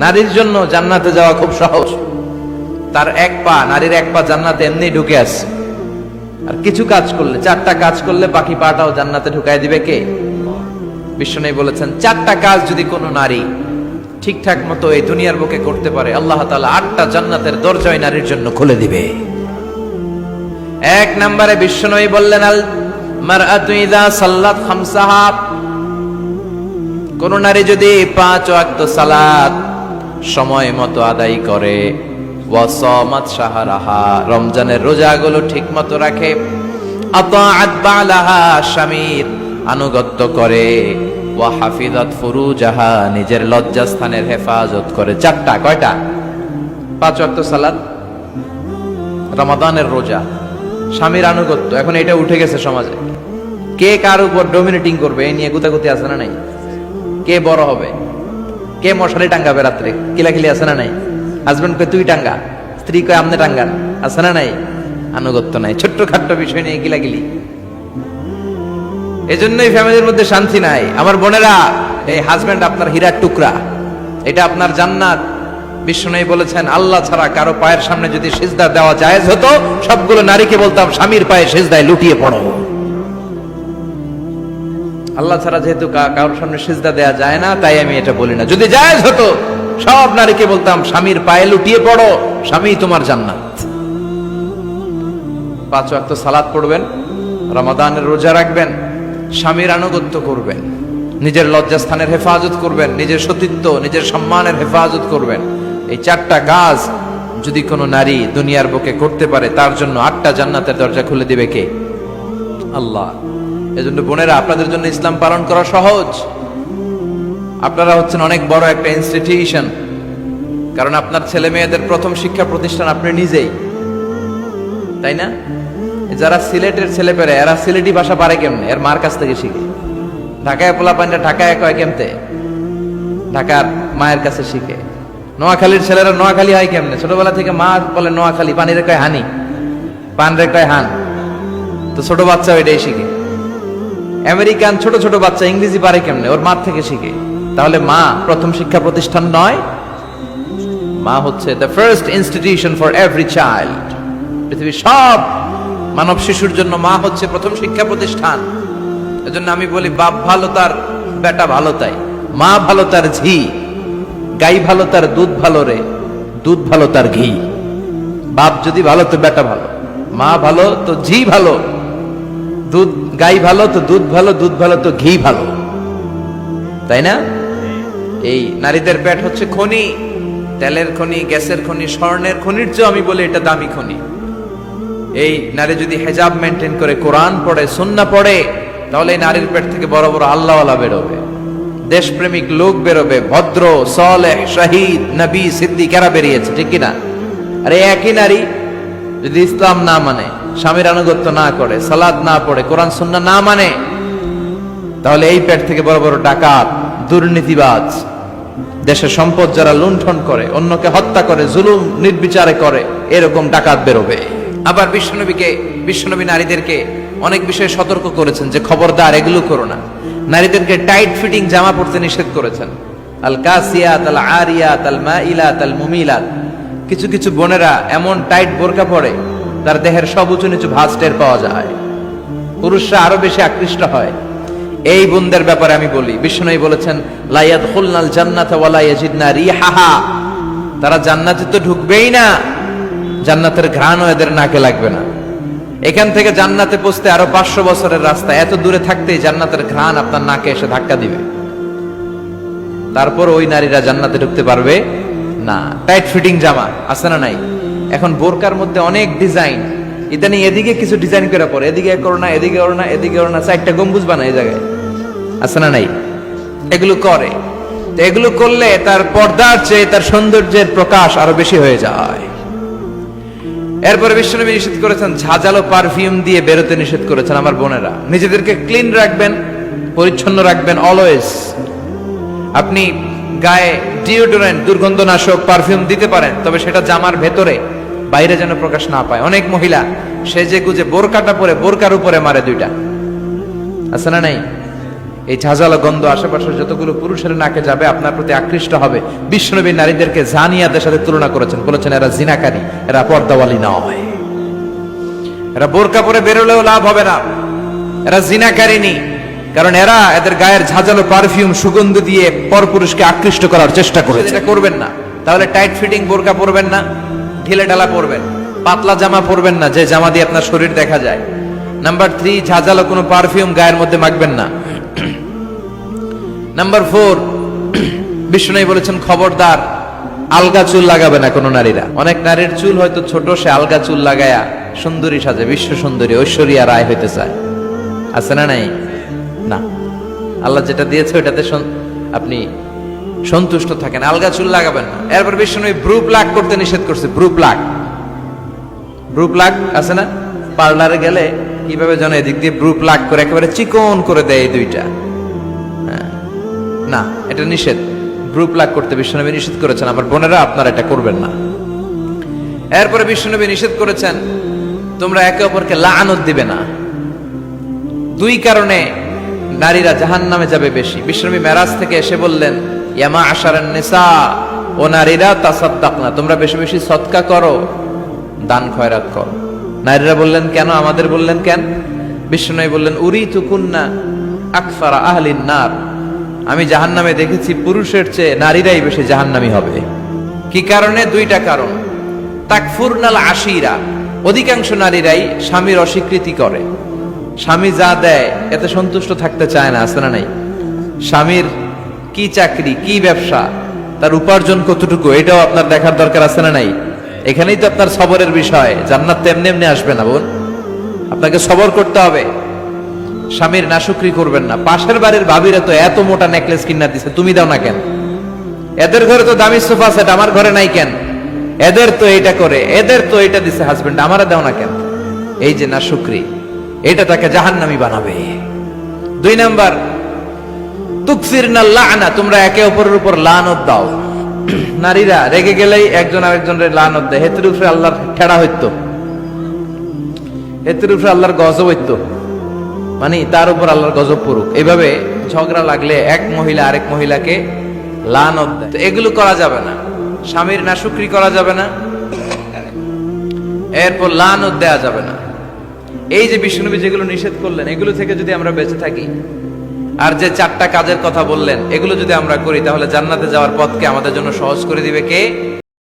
নারীর জন্য জান্নাতে যাওয়া খুব সহজ। তার এক পা, নারীর এক পা জান্নাতে এমনি ঢুকে আসছে। আর কিছু কাজ করলে, 4টা কাজ করলে বাকি পাটাও জান্নাতে ঢুকাই দিবে কে? বিশ্বনবী বলেছেন 4টা কাজ যদি কোনো নারী ঠিকঠাক মতো এই দুনিয়ার বুকে করতে পারে, আল্লাহ তাআলা 8টা জান্নাতের দরজাই নারীর জন্য খুলে দিবে। এক নম্বরে বিশ্বনবী বললেন, আল মারআতু ইযা সাল্লাত খামসাহা, কোন নারী যদি 5 ওয়াক্ত সালাত সময় মতো আদায় করে, ওয়া সামাত শাহরাহা, রমজানের রোজাগুলো ঠিকমতো রাখে, আতাআত বালাহা, স্বামীর আনুগত্য করে, ওয়া হাফিজাত ফুরুজাহা, নিজের লজ্জাস্থানের হেফাজত করে। 4টা, কয়টা? 5 ওয়াক্ত সালাত, রমাদানের রোজা, স্বামীর আনুগত্য। এখন এটা উঠে গেছে সমাজে। কে কার উপর ডমিনেটিং করবে এই নিয়ে গুতাগুতি আছে না নাই? কে বড় হবে, কে মশারি টাঙ্গাবে রাত্রে, কিলাকিলি আছে না নাই? হাজবেন্ড কে তুই টাঙ্গা, স্ত্রী কয় আমনে টাঙ্গান, আছে না নাই? আনুগত্য নাই, ছোট্ট খাট্ট বিষয় নিয়ে কিলাকিলি। এজন্যই ফ্যামিলির মধ্যে শান্তি নাই। আমার বোনেরা, এই হাজবেন্ড আপনার হীরার টুকরা, এটা আপনার জান্নাত। বিশ্বনবী বলেছেন, আল্লাহ ছাড়া কারো পায়ের সামনে যদি সিজদা দেওয়া জায়েজ হতো, সবগুলো নারীকে বলতাম স্বামীর পায়ে সিজদায় লুটিয়ে পড়ো। আল্লাহ ছাড়া যেহেতু কারোর সামনে সিজদা দেওয়া যায় না, তাই আমি এটা বলি না। যদি জায়েজ হতো, সব নারীকে বলতাম স্বামীর পায়ে লুটিয়ে পড়ো, স্বামী তোমার জান্নাত। 5 ওয়াক্ত সালাত পড়বেন, রমাদানের রোজা রাখবেন, স্বামীর আনুগত্য করবেন, নিজের লজ্জাস্থানের হেফাজত করবেন, নিজের সতীত্ব, নিজের সম্মানের হেফাজত করবেন। এই 4টা কাজ যদি কোনো নারী দুনিয়ার বুকে করতে পারে, তার জন্য 8টা জান্নাতের দরজা খুলে দিবে কে? আল্লাহ। এজন্য বোনেরা, আপনাদের জন্য ইসলাম পালন করা সহজ। আপনারা হচ্ছেন অনেক বড় একটা ইনস্টিটিউশন, কারণ আপনার ছেলে মেয়েদের প্রথম শিক্ষা প্রতিষ্ঠান আপনি নিজেই, তাই না? যারা সিলেটের ছেলে পেরে, এরা সিলেটি ভাষা পারে কেমনে? এর মার কাছ থেকে শিখে। ঢাকায় পোলা পান্ডা ঢাকায় কয় কেমতে? ঢাকার মায়ের কাছে শিখে। নোয়াখালীর ছেলেরা নোয়াখালী হয় কেমনে? ছোটবেলা থেকে মা বলে নোয়াখালী, পানিরে কয় হানি, পান রে কয় হান। তো ছোট বাচ্চা এটাই শিখে। আমেরিকান ছোট ছোট বাচ্চা ইংরেজি পারে কেমনে? ওর মার থেকে শিখে। তাহলে মা প্রথম শিক্ষা প্রতিষ্ঠান নয়? মা হচ্ছে the first institution for every child. পৃথিবীর সব মানব শিশুর জন্য মা হচ্ছে প্রথম শিক্ষা প্রতিষ্ঠান। এজন্য আমি বলি, বাপ ভালো তার বেটা ভালো তাই, মা ভালো তার ঝি, গাই ভালো তার দুধ ভালো রে, দুধ ভালো তার ঘি। বাপ যদি ভালো তো বেটা ভালো, মা ভালো তো ঝি ভালো, দুধ গাই ভালো তো দুধ ভালো, দুধ ভালো তো ঘি ভালো, তাই না? এই নারীদের পেট হচ্ছে খনি, তেলের খনি, গ্যাসের খনি, স্বর্ণের খনির চেয়ে আমি বলি এটা দামি খনি। এই নারী যদি হেজাব মেনটেন করে, কোরআন পড়ে, সুন্নাহ পড়ে, তাহলে এই নারীর পেট থেকে বড় বড় আল্লাহওয়ালা বেরোবে, দেশপ্রেমিক লোক বেরোবে, ভদ্র, সালেহ, শহীদ, নবী, সিদ্দিক এরা বেরিয়েছে, ঠিক কিনা? আর এই একই নারী যদি ইসলাম না মানে, স্বামীর আনুগত্য না করে, সালাত না পড়ে, কোরআন সুন্নাহ না মানে, তাহলে এই পেট থেকে বড় বড় ডাকাত, দুর্নীতিবাজ, দেশের সম্পদ যারা লুণ্ঠন করে, অন্যকে হত্যা করে, জুলুম নির্বিচারে করে, এরকম ডাকাত বেরোবে। আবার বিশ্বনবী নারীদেরকে অনেক বিষয়ে সতর্ক করেছেন যে খবরদার এগুলো করো না। নারীদেরকে টাইট ফিটিং জামা পরতে নিষেধ করেছেন। আল কাসিয়াত, আল আরিয়াত, আল মাইলাত, আল মুমিলাত। কিছু কিছু বোনেরা এমন টাইট বোরকা পরে, তার দেহের সব উঁচু নিচু ভাঁজ টের পাওয়া যায়, পুরুষরা আরো বেশি আকৃষ্ট হয়। এই বোনদের ব্যাপারে আমি বলি, বিশ্বনবী বলেছেন, লা ইয়াদখুলনাল জান্নাতা ওয়া লা ইয়াজিদনা রিহাহা। তারা জান্নাতে তো ঢুকবেই না, জান্নাতের ঘ্রাণও এদের নাকে লাগবে না। এখান থেকে জান্নাতে পৌঁছতে আরো 500 বছরের রাস্তা, এত দূরে থাকতেই জান্নাতের ঘ্রাণ আপনার নাকে এসে ধাক্কা দিবে। তারপর ওই নারীরা জান্নাতে ঢুকতে পারবে না। টাইট ফিটিং জামা আছে না নাই? এখন বোরকার মধ্যে অনেক ডিজাইন, ইদানিং এদিকে কিছু ডিজাইন করে পরে, এদিকে করো না, এদিকে করো না, এদিকে করো না, 4টা গম্বুজ বানায় এই জায়গায়, আছে না নাই? এগুলো করে, তো এগুলো করলে তার পর্দার চেয়ে তার সৌন্দর্যের প্রকাশ আরো বেশি হয়ে যায়। এরপরে বিশ্বনবী নিষেধ করেছেন, ঝাঁঝালো পারফিউম দিয়ে বেরোতে নিষেধ করেছেন। আমার বোনেরা, নিজেদেরকে ক্লিন রাখবেন, পরিচ্ছন্ন রাখবেন অলওয়েজ। আপনি গায়ে ডিওডোরেন্ট, দুর্গন্ধনাশক পারফিউম দিতে পারেন, তবে সেটা জামার ভেতরে, বাইরে যেন প্রকাশ না পায়। অনেক মহিলা সেজে গুজে বোরকাটা পরে বোরকার উপরে মারে 2টা, আছে না নাই? এই ঝাঁঝালো গন্ধ আশেপাশের যতগুলো পুরুষের নাকে যাবে আপনার প্রতি আকৃষ্ট হবে। বিশ্বনবী নারীদেরকে জানিয়াদের সাথে তুলনা করেছেন, বলেছেন এরা জিনাকারী, এরা পর্দাওয়ালী নয়, এরা বোরকা পরে বেরোলেও লাভ হবে না, এরা জিনাকারিনী। কারণ এরা এদের গায়ের ঝাঁঝালো পারফিউম সুগন্ধ দিয়ে পরপুরুষকে আকৃষ্ট করার চেষ্টা করেছে। এটা করবেন না। তাহলে টাইট ফিটিং বোরকা পরবেন না, ঢিলে ঢালা পরবেন, পাতলা জামা পরবেন না যে জামা দিয়ে আপনার শরীর দেখা যায়। নাম্বার 3, ঝাঁঝালো কোনো পারফিউম গায়ের মধ্যে মাখবেন না। নাম্বার 4, বিষ্ণু বলেছেন খবরদার আলগা চুল লাগাবে না কোনো নারীরা। অনেক নারীর চুল হয়তো ছোট, সে আলগা চুল লাগায়া সুন্দরী সাজে, বিশ্ব সুন্দরী ঐশ্বরিয়া রায় হইতে চায়। আছে না নাই? না, আল্লাহ যেটা দিয়েছে ওইটাতে আপনি সন্তুষ্ট থাকেন, আলগা চুল লাগাবেন না। এরপর বিষ্ণু ব্রু প্লাক করতে নিষেধ করছে। ব্রু প্লাক আছে না, পার্লারে গেলে কিভাবে যেন এদিক দিয়ে ব্রু প্লাক করে একেবারে চিকন করে দেয় এই দুইটা। না, এটা নিষেধ। ব্রু প্লাক করতে বিশ্বনবী নিষেধ করেছেন। আমার বোনেরা, আপনারা এটা করবেন না। এরপরে বিশ্বনবী নিষেধ করেছেন তোমরা একে অপরকে লাআনত দিবে না। 2 কারণে নারীরা জাহান্নামে যাবে বেশি। বিশ্বনবী মেরাজ থেকে এসে বললেন, ইয়া মা'আশারান নিসা, ও নারীরা, তাসাদ্দাকনা, তোমরা বেশি বেশি সদকা করো, দান খয়রাত করো। নারীরা বললেন কেন? আমাদের বললেন কেন? বিশ্বনবী বললেন, উরিতু কুন্না আকসারা আহলিন নার, আমি জাহান্নামে দেখেছি পুরুষের চেয়ে নারীরাই বেশি জাহান্নামী হবে। কি কারণে? 2টা কারণ। তাকফুরনাল আশিরা, অধিকাংশ নারীরাই স্বামীর অস্বীকৃতি করে। স্বামী যা দেয় এতে সন্তুষ্ট থাকতে চায় না। আছে না নাই? স্বামীর কি চাকরি, কি ব্যবসা, তার উপার্জন কতটুকু, এটাও আপনার দেখার দরকার। আছে না নাই? এখানেই তো আপনার সবরের বিষয়। জান্নাত তেমনি এমনি আসবে না বোন, আপনাকে সবর করতে হবে। স্বামীর নাশুকরি করবেন না। পাশের বাড়ির ভাবিরা তো এত মোটা নেকলেস কিনা দিছে, তুমি দাও না কেন? এদের ঘরে তো দামি সোফা সেট, আমার ঘরে নাই কেন? এদের তো এটা করে, এদের তো এটা দিছে হাজবেন্ড, আমারা দাও না কেন? এই যে নাশুকরি, এটা তাকে জাহান্নামী বানাবে। 2 নাম্বার, তুকসিরনাল লা'না, তোমরা একে অপরের উপর লানত দাও। নারীরা রেগে গেলেই একজন আরেকজনের লানত দেয়। হেতের উপরে আল্লাহর ঠেড়া হইতো, হেতের উপরে আল্লাহর গজব হইতো, মানে তার উপর আল্লাহর গজব পড়ুক। এইভাবে ঝগড়া লাগলে এক মহিলা আরেক মহিলাকে লানত দেয়। তো এগুলো করা যাবে না। স্বামীর নাশুকরি করা যাবে না, এরপর লানত দেয়া যাবে না। এই যে বিষ্ণুনবী যেগুলো নিষেধ করলেন, এগুলো থেকে যদি আমরা বেঁচে থাকি, আর যে 4টা কাজের কথা বললেন, এগুলো যদি আমরা করি, তাহলে জান্নাতে যাওয়ার পথকে আমাদের জন্য সহজ করে দিবে কে?